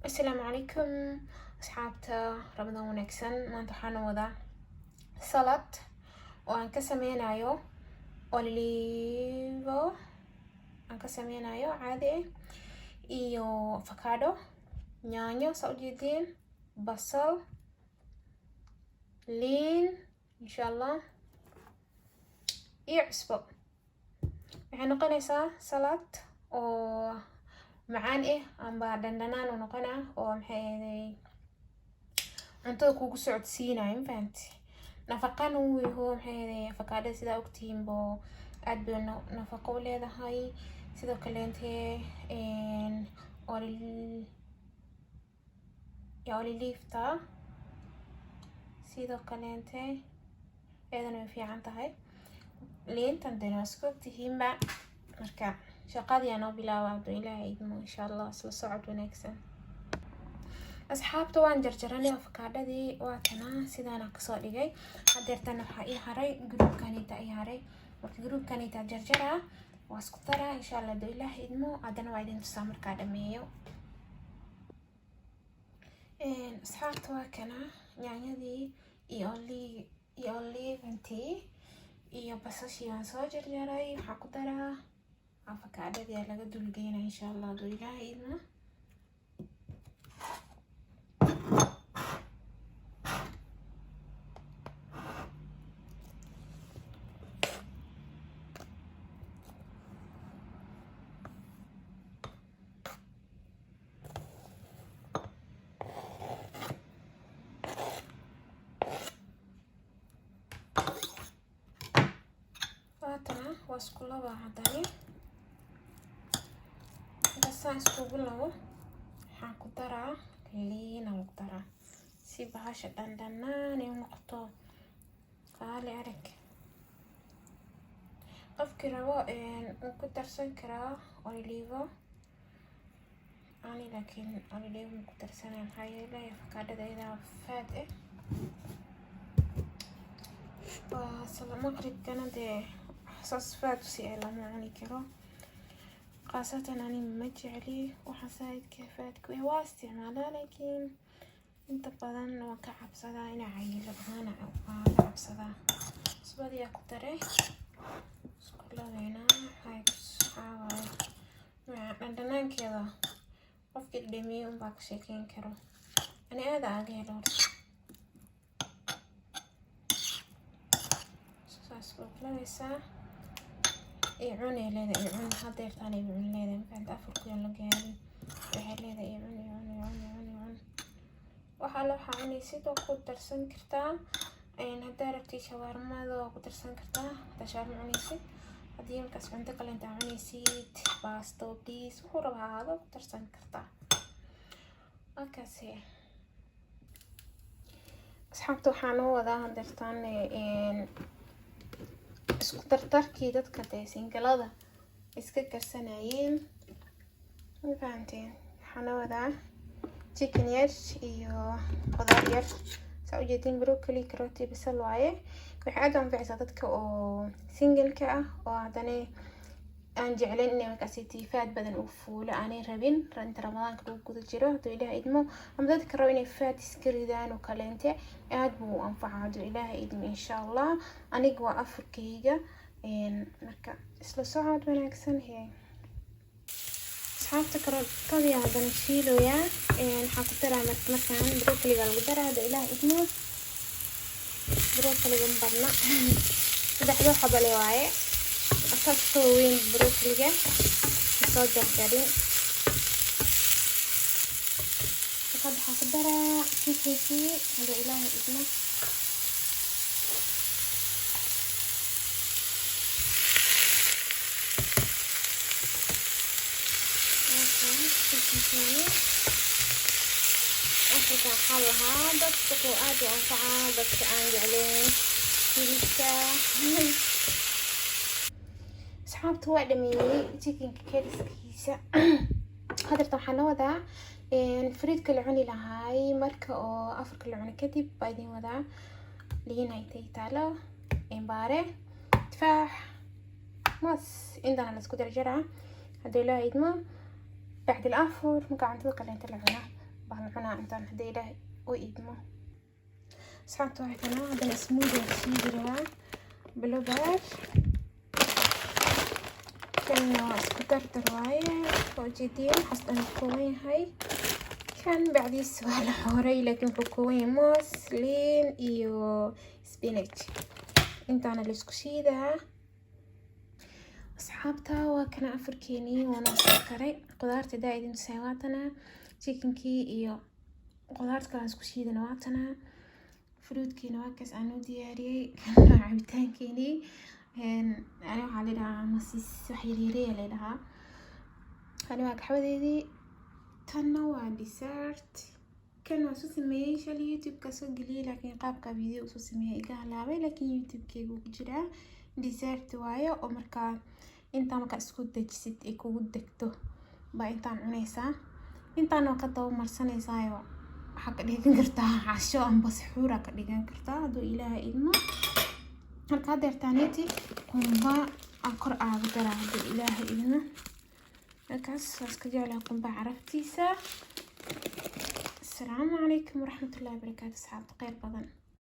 السلام عليكم أصحابتا رمضان ونكسن ما انتحانو وذا سلط وان كسمينايو أوليفو aan ka sameynayo caadi ah iyo avocado yaanyo saa ujeedeen basal liin insha allah iyo cusbo waxay noqonaysaa salad oo macaan ah amba dhandanaan u noqonaa oo maxay cuntada kugu socodsiinayo fahanti nafaqana uu yahay maxay avocado sida ogtiin bo aad bay nafaqo u leedahay sidoo kale olive-ta sidoo kale eedana way fiican tahay liintan dana isku tihiinba marka shaqadii aan bilaabo haduu ilaahay idmo insha allah isla socod wanaagsan asxaabta waan jarjaranay avocadadii waa kana sidaana kasoo dhigay hadeertana waxaa ii haray gruubkanita ii haray marka gruubkanita jarjaraa waa isku daraa insha allah haduu ilaahay idmo haddana waa idin tusaa markaa dhameeyo asxaabta waa kana yaanyadii iyo olive-intii iyo basashii waan soo jarjaray waxaa ku daraa avocadadii aa laga dulgeynaa insha allah haduu ilaahay idmo واسكو لبا هداني بس اسكو لبا حاكو درا لينا مقدرة سي بهاش دندناني ونقطو قالي ارك قفكي روا ممكن ترسن كرا اوليفو اني لكن اوليفو ممكن ترسن هاي لا يفكاد اذا فات بس المغرب كان دي حساس فات سيئلا معني كرا خاصة أني مجعلي وحسايد كيفات كوي واستعمالها لكن انت بدن وكعب صدا إنا عيلة بغانا أو كعب صدا صبادي أكتري سكولا بينا هاي بسحاوة عندنا كذا وفق الدمي ومباك شاكين كرو أنا هذا أقيلور سكولا بيسا يعون لهذا يعون هذا ثاني يعون لهذا بعد أفرق يلا جاري وحال لهذا يعون وحاله حاوني سيد وقود درسن كرتا إن هذا ربتي شاورما ذو وقود درسن كرتا هذا شاورما عني سيد هذا يوم كسب عندك اللي أنت عني سيد باستو بليس وخورها هذا وقود درسن كرتا أكاسي أصحابتو حانو وذا هندرتان إن isku tartarkii dadka singalada iska karsanayeen ma fahanteen waxaan wadaa chicken yar iyo khudaar yar saa u jeedin broccoli carrot basal waaye waxa aad u anfacaysaa dadka oo single-ka ah oo haddana aan jeclayn inay markaasi tiifaad badan u fuulo aanay rabin ranta ramadaanka lagu guda jiro haduu ilaahay idmo ama dadka rabo inay faat iska ridaan oo kaleente aad buu u anfacaa haduu ilaahay idmo insha allah aniga waa afurkayga marka isla socod wanaagsan hee asxaabta karootadii haddana shiiloyaa waxaa ku daraa markaan broccoliga lagu daraa haduu ilaahay idmo broccoliga badna saddexdoo xabale waaye أساسه وين بروكلية صدر جرين فقد حقدر في هذا إله اسمه أخذ حالها بس تقوات وأنفعها بس أنجع عليه في asxaabta waa dhameeyay chickenka kariskiisa hadarta waxaan la wadaa fariidka la cuni lahaay marka oo afarka la cuno kadib baa idin wadaa liin haytay taalo baare tufaax mas indana la isku jarjaraa haddii loo idmo bacdi الافur marka cuntada kale inta la cuno بحن حنا انتان هدي له وإيدمو ساعات واحدة هذا السموذي شيدرها بلوبر كان اسكتر رواية وجدين حسن الكوين هاي كان بعدي السؤال حوري لكن كوين موس لين iyo spinach intaana la isku shiidaa asxaabta waa kana afarkeeni waana soo karay qudaarta daa'idin sawaatana chickenkii iyo qudaarta kale isku shiidana waatana fruitkiina waa kaas aan u diyaariyay kana cabitaankeeni ana waxa la dhahaa masis wax yaryar la dhahaa ana waa xawadeedii tanna waa dessert كان واسو سميه شال يوتيوب كاسو قلي لكن قابكا فيديو واسو سميه إيقاه لاوي لكن يوتيوب كيقو جرا ديزرت وايا ومركا انتا مكا اسكو دجسد ايكو دكتو با انتان عنيسا انتان وكدو مرسانيسا يو حقا ديغان كرتا عشو ام بسحورا كديغان كرتا دو إله إلما مركا ديرتانيتي قنبا أقر آغدرا دو إله إلما لكاس اسكجالها قنبا عرفتيسا السلام عليكم ورحمة الله وبركاته. أصحاب خير بدن.